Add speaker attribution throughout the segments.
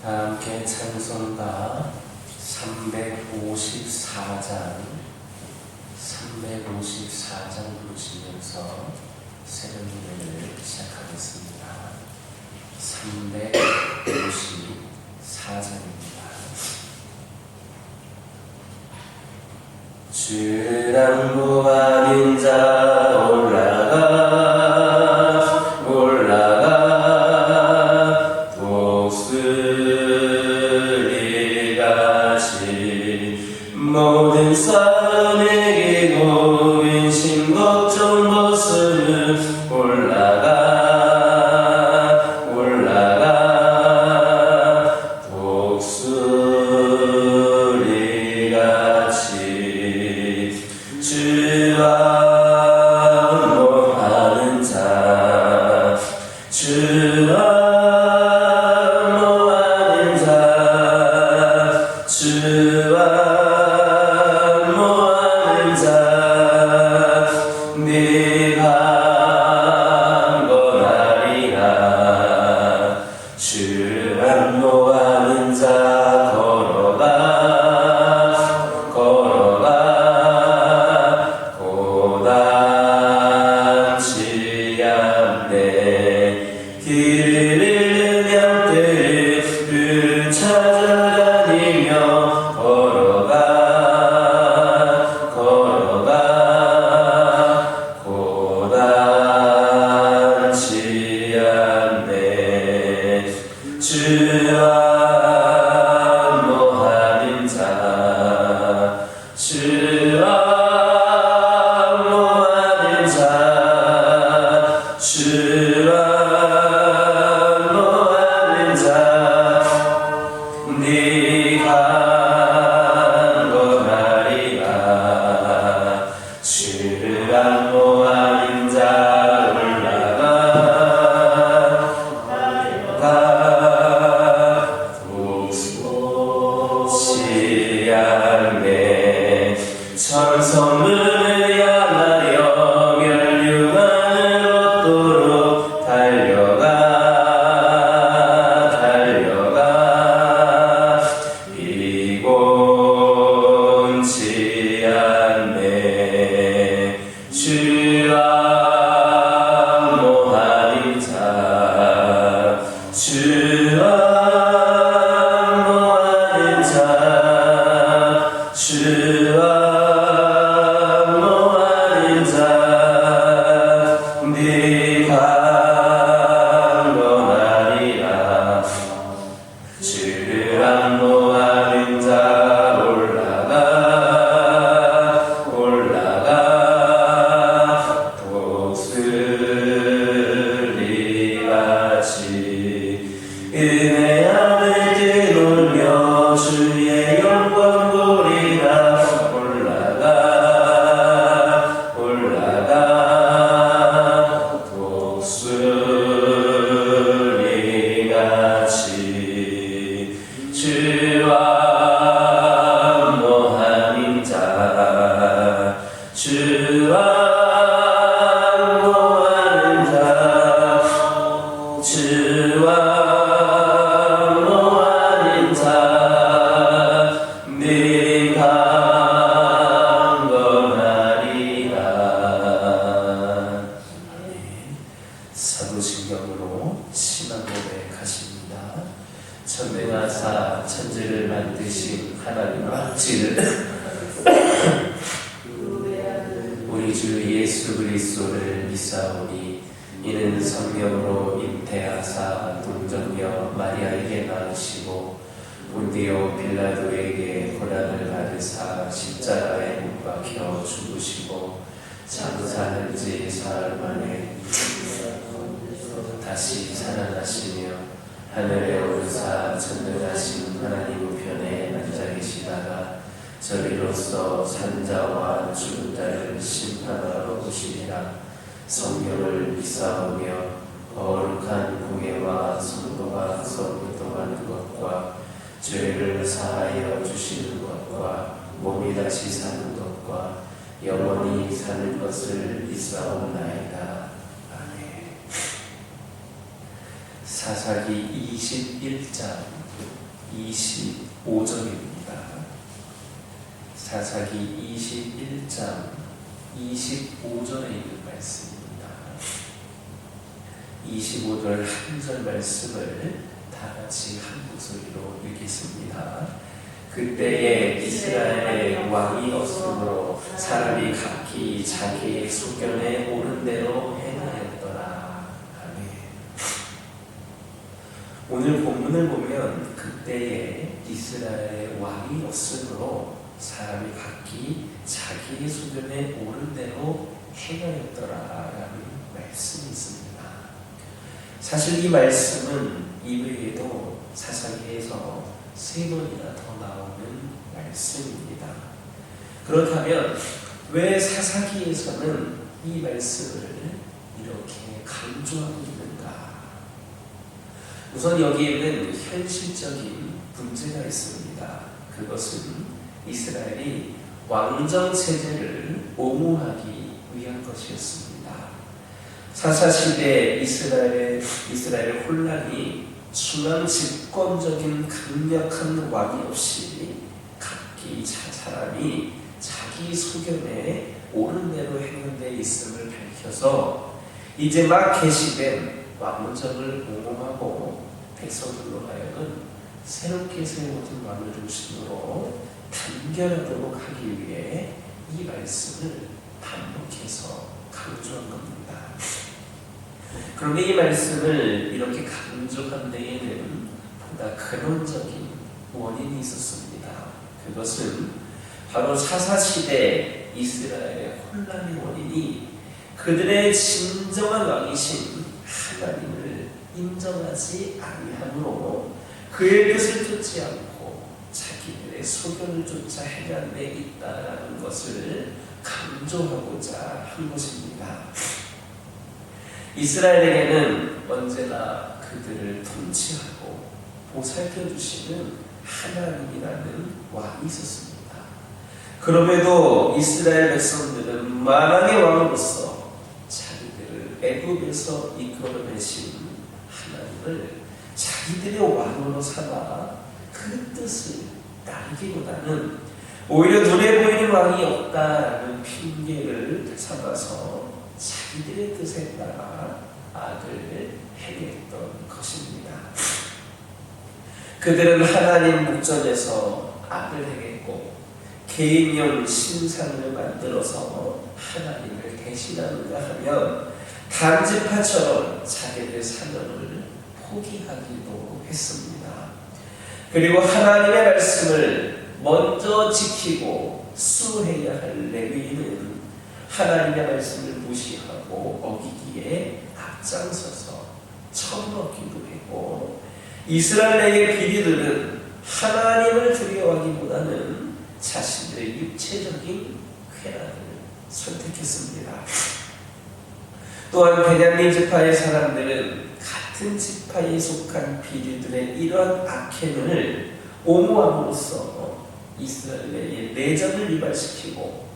Speaker 1: 함께 찬송가 354장 부르시면서 새로운 노래를 시작하겠습니다. 354장입니다. 주랑 보아린 자 올라가 독수리 같이 모든 사람에게 고민심 걱정 벗으면 올라가 독수리 같이 주와 모하는 자 주와 모하는 자 주와 모하는 자 네가 거하리라 주와 모하는 자 걸어가 고단치 않네 길을 잃으면 때를 찾아다니며 걸어가 고단치 않네 주와 모하는 자 주와 모하는 자 주와 모하는 자 네가 거하리라 주와 모하는 자 올라가 독수리 않네 천성문을 향하여 멸류관을 얻도록 달려가 이곤치 않네 주와 모하는 자 주와 모하는 자 주와 모하는 자 네가 거하리라 주와 모하는 자 올라가 독수리 같이 은혜 안에 뛰놀며 주의 영광 보리라 올라가 독수리 같이 주와 모하는 자 주와 모하는 자 주와 모하는 자 네가 거하리라. 사도신경으로 신앙 고백하십니다. 천대하사 천지를 만드신 하나님 아버지를 우리 주 예수 그리스도를 믿사오니 이는 성령으로 잉태하사 동정녀 마리아에게 낳으시고 본디오 빌라도에게 고난을 받으사 십자가에 못 박혀 죽으시고 장사한 지 사흘 만에 다시 살아나시며 하늘에 오르사 전능하신 하나님 우편에 앉아 계시다가 저리로서 산자와 죽은 자를 심판하러 오시리라. 성령을 믿사오며 거룩한 공예와 성도가 서교통하는 것과 죄를 사하여 주시는 것과 몸이 다시 사는 것과 영원히 사는 것을 믿사옵나이다. 아멘. 사사기 21장 25절입니다. 사사기 21장 25절에 있는 말씀입니다. 25절 한 절 말씀을 다 같이 한 목소리로 읽겠습니다. 그때에 이스라엘의 왕이 없으므로 사람이 각기 자기의 소견에 옳은 대로 행하였더라. 아멘. 오늘 본문을 보면 그때에 이스라엘의 왕이 없으므로 사람이 각기 자기의 소견에 옳은 대로 행하였더라라는 말씀이 있습니다. 사실 이 말씀은 이외에도 사사기에서 3번이나 더 나오는 말씀입니다. 그렇다면 왜 사사기에서는 이 말씀을 이렇게 강조하고 있는가? 우선 여기에는 현실적인 문제가 있습니다. 그것은 이스라엘이 왕정 체제를 옹호하기 위한 것이었습니다. 사사시대 이스라엘의 혼란이 중앙 집권적인 강력한 왕이 없이 각기 사람이 자기 소견에 옳은 대로 행하는 데 있음을 밝혀서 이제 막 계시된 왕정을 옹호하고 백성들로 하여금 새롭게 세워진 왕을 중심으로 단결하도록 하기 위해 이 말씀을 반복해서 강조한 겁니다. 그런데 이 말씀을 이렇게 강조한 데에는 보다 근원적인 원인이 있었습니다. 그것은 바로 사사시대 이스라엘의 혼란의 원인이 그들의 진정한 왕이신 하나님을 인정하지 아니함으로 그의 뜻을 쫓지 않고 자기들의 소견을 쫓아 행한 데 있다라는 것을 강조하고자 한 것입니다. 이스라엘에게는 언제나 그들을 통치하고 보살펴 주시는 하나님이라는 왕이 있었습니다. 그럼에도 이스라엘 백성들은 만왕의 왕으로서 자기들을 애굽에서 이끌어내신 하나님을 자기들의 왕으로 삼아 그 뜻을 따르기보다는 오히려 눈에 보이는 왕이 없다라는 핑계를 삼아서 자기들의 뜻에 따라 악을 행했던 것입니다. 그들은 하나님 목전에서 악을 행했고 개인용 신상을 만들어서 하나님을 대신하는가 하면 단지파처럼 자기들의 사명을 포기하기도 했습니다. 그리고 하나님의 말씀을 먼저 지키고 수호해야 할 레위인은 하나님의 말씀을 무시하고 어기기에 앞장서서 처먹기도 했고, 이스라엘의 비리들은 하나님을 두려워하기보다는 자신들의 육체적인 쾌락을 선택했습니다. 또한 베냐민 지파의 사람들은 같은 지파에 속한 비리들의 이러한 악행을 옹호함으로써 이스라엘의 내전을 유발시키고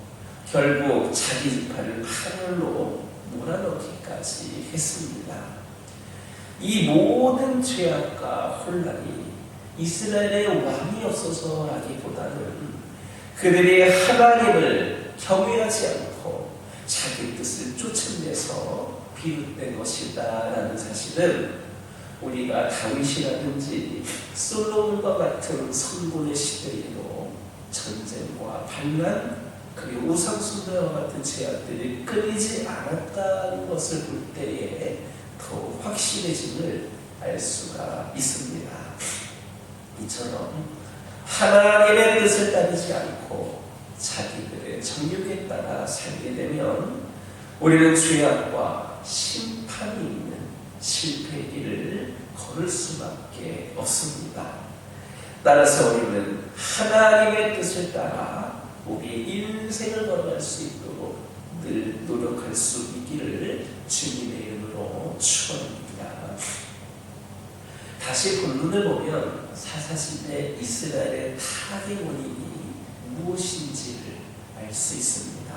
Speaker 1: 결국 자기 지파를 파멸로 몰아넣기까지 했습니다. 이 모든 죄악과 혼란이 이스라엘의 왕이 없어서라기보다는 그들이 하나님을 경외하지 않고 자기 뜻을 쫓아내서 비롯된 것이다라는 사실은 우리가 다윗이라든지 솔로몬과 같은 성군의 시대에도 전쟁과 반란 그리고 우상숭배와 같은 죄악들이 끊이지 않았다는 것을 볼 때에 더 확실해짐을 알 수가 있습니다. 이처럼 하나님의 뜻을 따르지 않고 자기들의 정욕에 따라 살게 되면 우리는 죄악과 심판이 있는 실패의 길을 걸을 수밖에 없습니다. 따라서 우리는 하나님의 뜻을 따라 우리의 인생을 걸어갈 수 있도록 늘 노력할 수 있기를 주님의 이름으로 축원합니다. 다시 본문을 보면 사사시대 이스라엘의 타락의 원인이 무엇인지를 알 수 있습니다.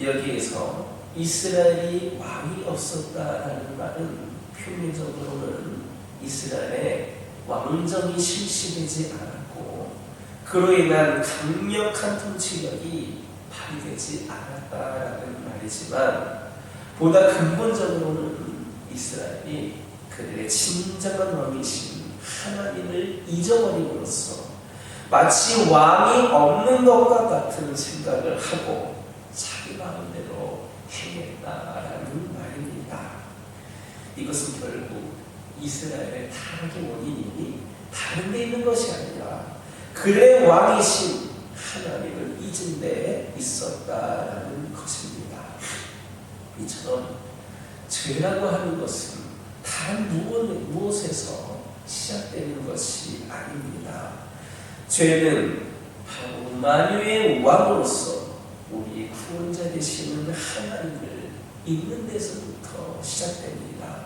Speaker 1: 여기에서 이스라엘이 왕이 없었다라는 말은 표면적으로는 이스라엘의 왕정이 실시되지 않았고 그로 인한 강력한 통치력이 발휘되지 않았다라는 말이지만 보다 근본적으로는 이스라엘이 그들의 진정한 왕이신 하나님을 잊어버림으로써 마치 왕이 없는 것과 같은 생각을 하고 자기 마음대로 행했다라는 말입니다. 이것은 결국 이스라엘의 타락의 원인이 다른 데 있는 것이 아니라 그의 왕이신 하나님을 잊은 데 있었다라는 것입니다. 이처럼 죄라고 하는 것은 다른 무엇에서 시작되는 것이 아닙니다. 죄는 바로 만유의 왕으로서 우리 구원자 되시는 하나님을 잊는 데서부터 시작됩니다.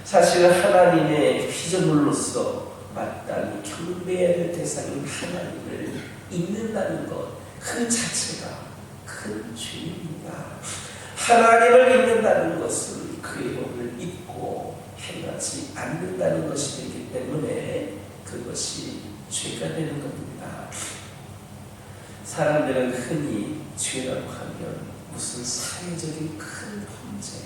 Speaker 1: 사실 하나님의 피조물로서 마땅히 경배해야 될 대상인 하나님을 잊는다는 것 그 자체가 큰 죄입니다. 하나님을 잊는다는 것은 그의 법을 잊고 행하지 않는다는 것이 되기 때문에 그것이 죄가 되는 겁니다. 사람들은 흔히 죄라고 하면 무슨 사회적인 큰 범죄,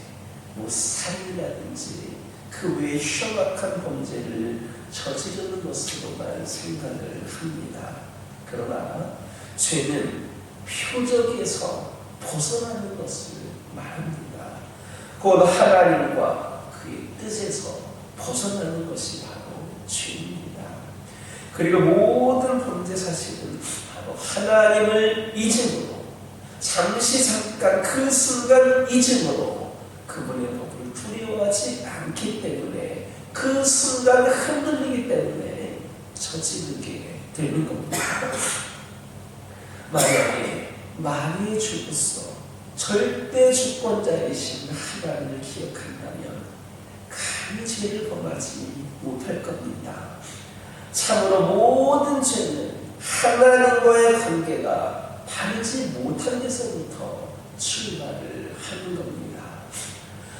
Speaker 1: 살인이라든지 그 외에 흉악한 범죄를 저지르는 것으로만 생각을 합니다. 그러나 죄는 표적에서 벗어나는 것을 말합니다. 곧 하나님과 그의 뜻에서 벗어나는 것이 바로 죄입니다. 그리고 모든 범죄 사실은 바로 하나님을 잊음으로, 잠시 잠깐 그 순간 잊음으로 그분의 법을 두려워하지 않기 때문에 그 순간 흔들리기 때문에 저지르게 되는 겁니다. 만약에 만유의 주로서 절대 주권자이신 하나님을 기억한다면 감히 죄를 범하지 못할 겁니다. 참으로 모든 죄는 하나님과의 관계가 바르지 못한 데서부터 출발을 하는 겁니다.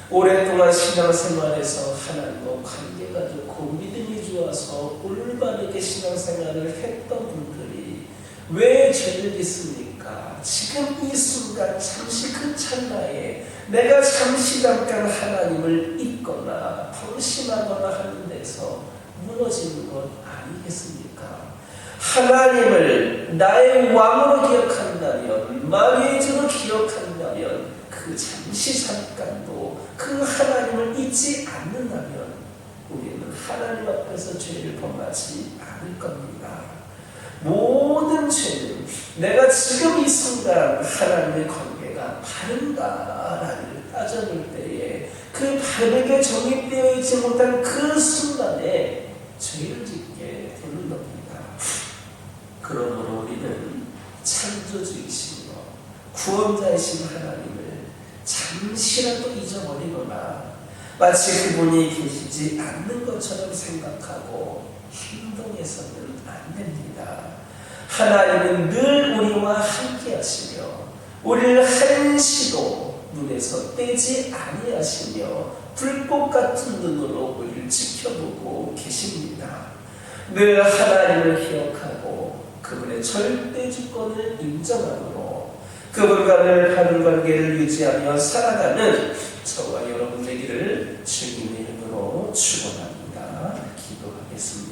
Speaker 1: 오랫동안 신앙생활에서 하나님과 관계가 좋고 믿음이 좋아서 올바르게 신앙생활을 했던 분들이 왜 죄를 짓습니까? 지금 이 순간 잠시 그 찰나에 내가 잠시 잠깐 하나님을 잊거나 방심하거나 하는 데서 무너지는 것 아니겠습니까? 하나님을 나의 왕으로 기억한다면, 만유의 주로 기억한다면 그 잠시 잠깐도 그 하나님을 잊지 않는다면 우리는 하나님 앞에서 죄를 범하지 않을 겁니다. 모든 죄는 내가 지금 이 순간 하나님의 관계가 바른가를 따져볼 때에 그 바르게 정립되어 있지 못한 그 순간에 죄를 짓게 되는 겁니다. 그러므로 우리는 창조주이시며 구원자이신 하나님을 잠시라도 잊어버리거나 마치 그분이 계시지 않는 것처럼 생각하고 행동해서는 안 됩니다. 하나님은 늘 우리와 함께 하시며 우리를 한시도 눈에서 떼지 아니하시며 불꽃 같은 눈으로 우리를 지켜보고 계십니다. 늘 하나님을 기억하고 그분의 절대 주권을 인정함으로 그분과 늘 바른 관계를 유지하며 살아가는 저와 여러분 되기를 주님의 이름으로 축원합니다. 기도하겠습니다.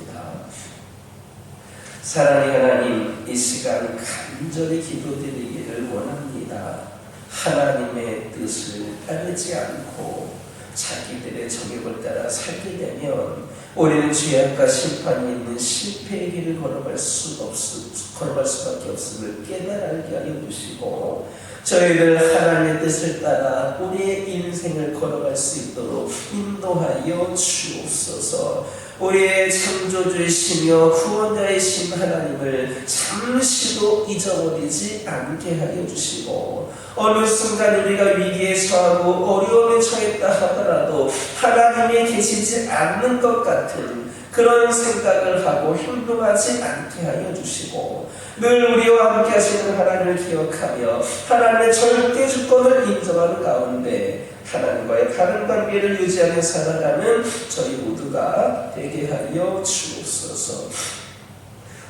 Speaker 1: 사랑의 하나님, 이 시간 간절히 기도드리기를 원합니다. 하나님의 뜻을 따르지 않고 자기들의 정욕을 따라 살게 되면 우리는 죄악과 심판이 있는 실패의 길을 걸어갈 수밖에 없음을 깨달게 하여 주시고 저희를 하나님의 뜻을 따라 우리의 인생을 걸어갈 수 있도록 인도하여 주옵소서. 우리의 창조주이시며 구원자이신 하나님을 잠시도 잊어버리지 않게 하여 주시고 어느 순간 우리가 위기에 처하고 어려움에 처했다 하더라도 하나님이 계시지 않는 것 같은 그런 생각을 하고 행동하지 않게 하여 주시고 늘 우리와 함께 하시는 하나님을 기억하며 하나님의 절대 주권을 인정하는 가운데 하나님과의 바른 관계를 유지하며 살아가는 저희 모두가 되게 하여 주옵소서.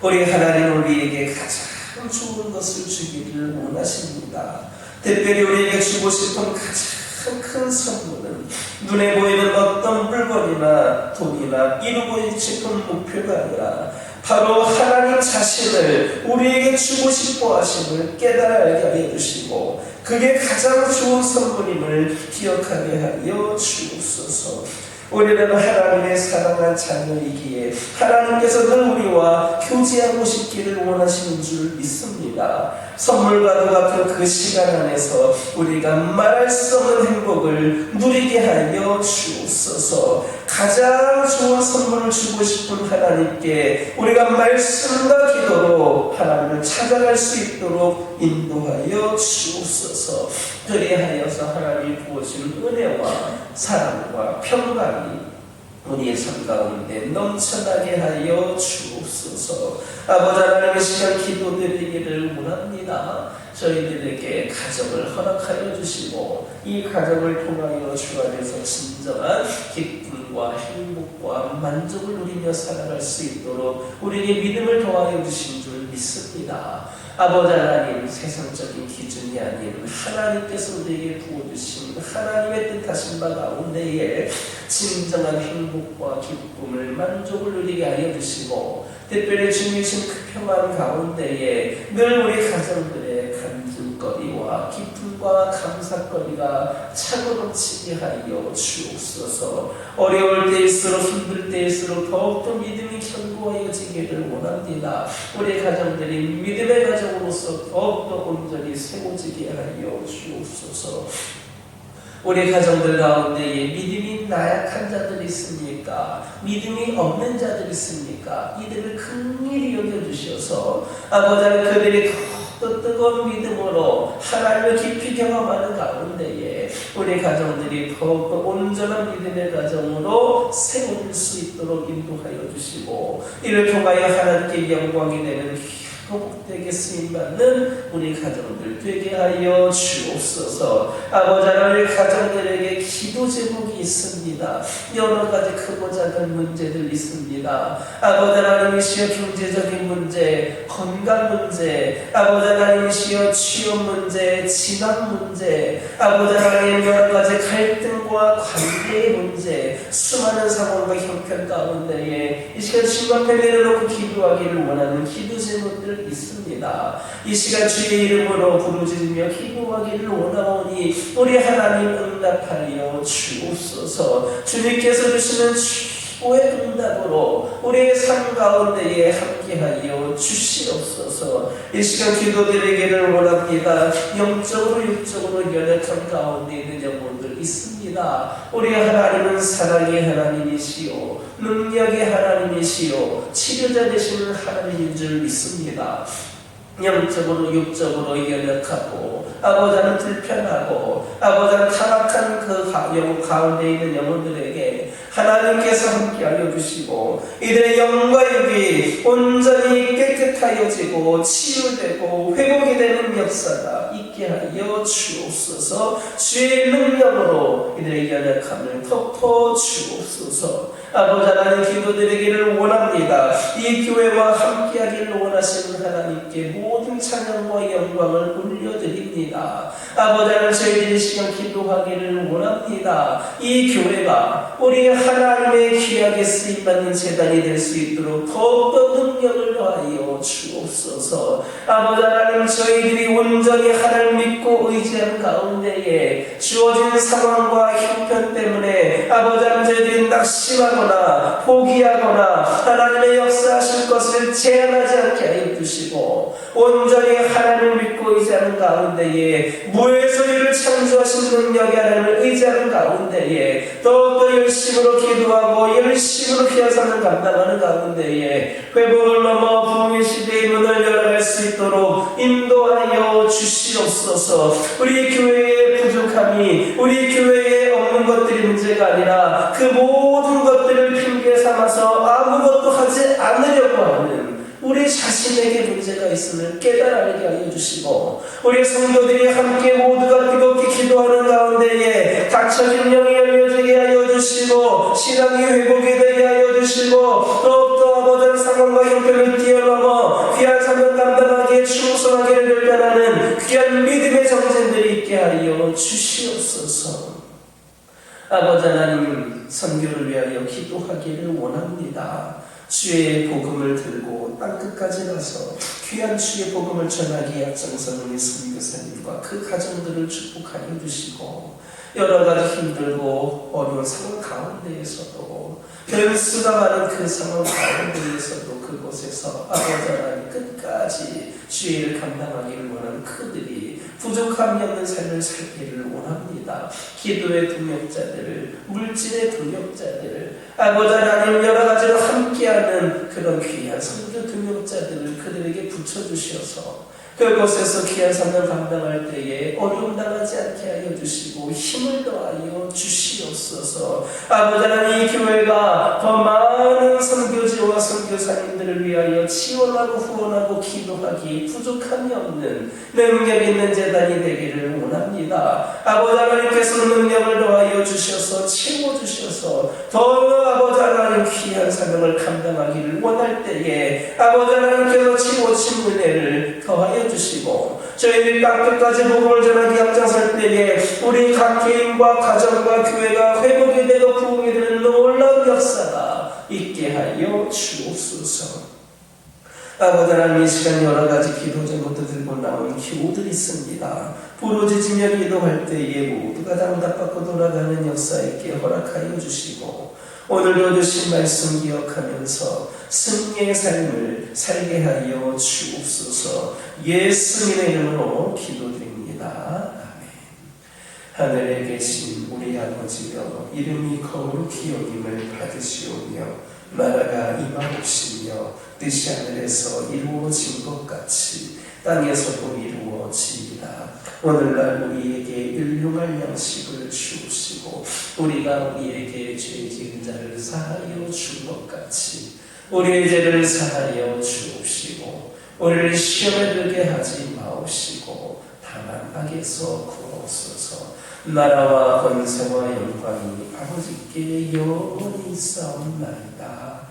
Speaker 1: 우리 하나님은 우리에게 가장 좋은 것을 주기를 원하십니다. 특별히 우리에게 주고 싶은 가장 큰 선물은 눈에 보이는 어떤 물건이나 돈이나 이루고 싶은 목표가 아니라 바로 하나님 자신을 우리에게 주고 싶어 하심을 깨달아 알게 하여 주시고, 그게 가장 좋은 선물임을 기억하게 하여 주옵소서. 우리는 하나님의 사랑한 자녀이기에 하나님께서 늘 우리와 교제하고 싶기를 원하시는 줄 믿습니다. 선물과도 같은 그 시간 안에서 우리가 말할 수 없는 행복을 누리게 하여 주옵소서. 가장 좋은 선물을 주고 싶은 하나님께 우리가 말씀과 기도로 하나님을 찾아갈 수 있도록 인도하여 주옵소서. 그리하여서 하나님이 부어준 은혜와 사랑과 평강이 우리의 삶 가운데 넘쳐나게 하여 주옵소서. 아버지 하나님의 시간 기도드리기를 원합니다. 저희들에게 가정을 허락하여 주시고, 이 가정을 통하여 주 안에서 진정한 기쁨과 행복과 만족을 누리며 살아갈 수 있도록 우리에게 믿음을 더하여 주신 줄 믿습니다. 아버지 하나님, 세상적인 기준이 아닌 하나님께서 우리에게 부어주신 하나님의 뜻하신 바 가운데에 진정한 행복과 기쁨을 만족을 누리게 하여 주시고, 특별히 주님이신 그 평안 가운데에 늘 우리 가정들의 간증거리와 기쁨과 감사거리가 차고 넘치게 하여 주옵소서. 어려울 때일수록 힘들 때일수록 더욱더 믿음이 견고해지기를 원합니다. 우리 가정들이 믿음의 가정으로서 더욱더 온전히 세워지게 하여 주옵소서. 우리 가정들 가운데에 믿음이 나약한 자들이 있습니까? 믿음이 없는 자들이 있습니까? 이들을 긍휼히 여겨주셔서 아버지 하나님, 그들이 더 뜨거운 믿음으로 하나님을 깊이 경험하는 가운데에 우리 가정들이 더욱더 온전한 믿음의 가정으로 세워질 수 있도록 인도하여 주시고, 이를 통하여 하나님께 영광이 되는 복되게 쓰임받는 우리 가정들 되게 하여 주옵소서. 아버지 하나님, 가정들에게 기도 제목이 있습니다. 여러 가지 크고 작은 문제들 있습니다. 아버지 하나님이시여, 경제적인 문제, 건강 문제, 아버지 하나님이시여, 취업 문제, 진학 문제, 아버지 하나님, 여러 가지 갈등과 관계의 문제, 수많은 상황과 형편 가운데에 이 시간 주님 앞에 내려놓고 기도하기를 원하는 기도 제목들 있습니다. 이 시간 주의 이름으로 부르짖으며 기도하기를 원하오니 우리 하나님 응답하여 주옵소서. 주님께서 주시는 최고의 응답으로 우리의 삶 가운데에 함께하여 주시옵소서. 이 시간 기도드리기를 원합니다. 영적으로 육적으로 연약한 가운데 있는 영혼들 있습니다. 우리 하나님은 사랑의 하나님이시오, 능력의 하나님이시오, 치료자 되시는 하나님인 줄 믿습니다. 영적으로 육적으로 연약하고 아버지는 불편하고 아버지는 타락한 그 영혼 가운데 있는 영혼들에게 하나님께서 함께하여 주시고, 이들의 영과 육이 온전히 깨끗하여지고 치유되고 회복이 되는 역사가 있게 하여 주옵소서. 주의 능력으로 이들의 연약함을 덮어 주옵소서. 아버지 하나님, 기도드리기를 원합니다. 이 교회와 함께하기를 원하시는 하나님께 모든 찬양과 영광을 올려드립니다. 아버지 하나님, 저희들이 시간 기도하기를 원합니다. 이 교회가 우리 하나님의 귀하게 쓰임받는 재단이 될 수 있도록 더욱더 능력을 더하여 주옵소서. 아버지 하나님, 저희들이 온전히 하나님 믿고 의지하는 가운데에 주어진 상황과 형편 때문에 아버지 하나님, 저희들이 낙심하거나 포기하거나 하나님의 역사하실 것을 제한하지 않게 하여 주시고, 온전히 하나님을 믿고 의지하는 가운데에 무에서 이를 창조하신 능력의 하나님을 의지하는 가운데에 더욱더 열심으로 기도하고 열심으로 피하사는 감당하는 가운데에 회복을 넘어 부흥의 시대의 문을 열어갈 수 있도록 인도하여 주시옵소서. 우리 교회의 부족함이 우리 교회에 없는 것들이 문제가 아니라 그 모든 것들을 핑계 삼아서 아무것도 하지 않으려고 하는 우리 자신에게 문제 문제가 있음을 깨달아 알게 하여 주시고 우리 성도들이 함께 모두가 뜨겁게 기도하는 가운데에 닫혀진 영이 열려지게 하여 주시고 신앙이 회복이 되게 하여 주시고 더욱더 아버지 상황과 형편을 뛰어넘어 귀한 사명 감당하기에 충성하기를 결단하는 귀한 믿음의 정신들이 있게 하여 주시옵소서. 아버지 하나님, 선교를 위하여 기도하기를 원합니다. 주의 복음을 들고 땅끝까지 가서 귀한 주의 복음을 전하기에 앞장서는 우리 선교사님과 그 가정들을 축복하여 주시고 여러 가지 힘들고 어려운 상황 가운데에서도 변수가 많은 그 상황 가운데에서도 그곳에서 아버지 하나님 끝까지 주의 일을 감당하기를 원하는 그들이 부족함이 없는 삶을 살기를 원합니다. 기도의 동역자들을, 물질의 동역자들을, 아버지 하나님 여러 가지로 함께하는 그런 귀한 선교 동역자들을 그들에게 붙여주셔서 그곳에서 귀한 사명 감당할 때에 어려움 당하지 않게 하여 주시고 힘을 더하여 주시옵소서. 아버지 하나님, 이 교회가 더 많은 선교지와 선교사님들을 위하여 지원하고 후원하고 기도하기 부족함이 없는 능력 있는 재단이 되기를 원합니다. 아버지 하나님께서 능력을 더하여 주셔서 채워주셔서 더 아버지 하나님 귀한 사명을 감당하기를 원할 때에 아버지 하나님께서 채워진 은혜를 더하여 주시고 저희들 땅끝까지 복음을 전하기 앞장설 때에 우리 각 개인과 가정과 교회가 회복이 되고 부흥이 되는 놀라운 역사가 있게 하여 주옵소서. 아버지 하나님, 이 시간 여러 가지 기도 제목도 들고 나온 기도들이 있습니다. 부르짖으며 기도할 때에 모두가 응답받고 돌아가는 역사 있게 허락하여 주시고 오늘도 주신 말씀 기억하면서 승리의 삶을 살게 하여 주옵소서. 예수님의 이름으로 기도드립니다. 아멘. 하늘에 계신 우리 아버지여, 이름이 거룩히 여김을 받으시오며 나라가 임하옵시며 뜻이 하늘에서 이루어진 것 같이 땅에서도 이루어지리라. 오늘날 우리에게 일용할 양식을 주시고 우리가 우리에게 죄 지은 자를 사하여 준 것 같이 우리의 죄를 사하여 주옵시고 우리를 시험에 들게 하지 마옵시고 다만 악에서 구하옵소서. 나라와 권세와 영광이 아버지께 영원히 있사옵나이다.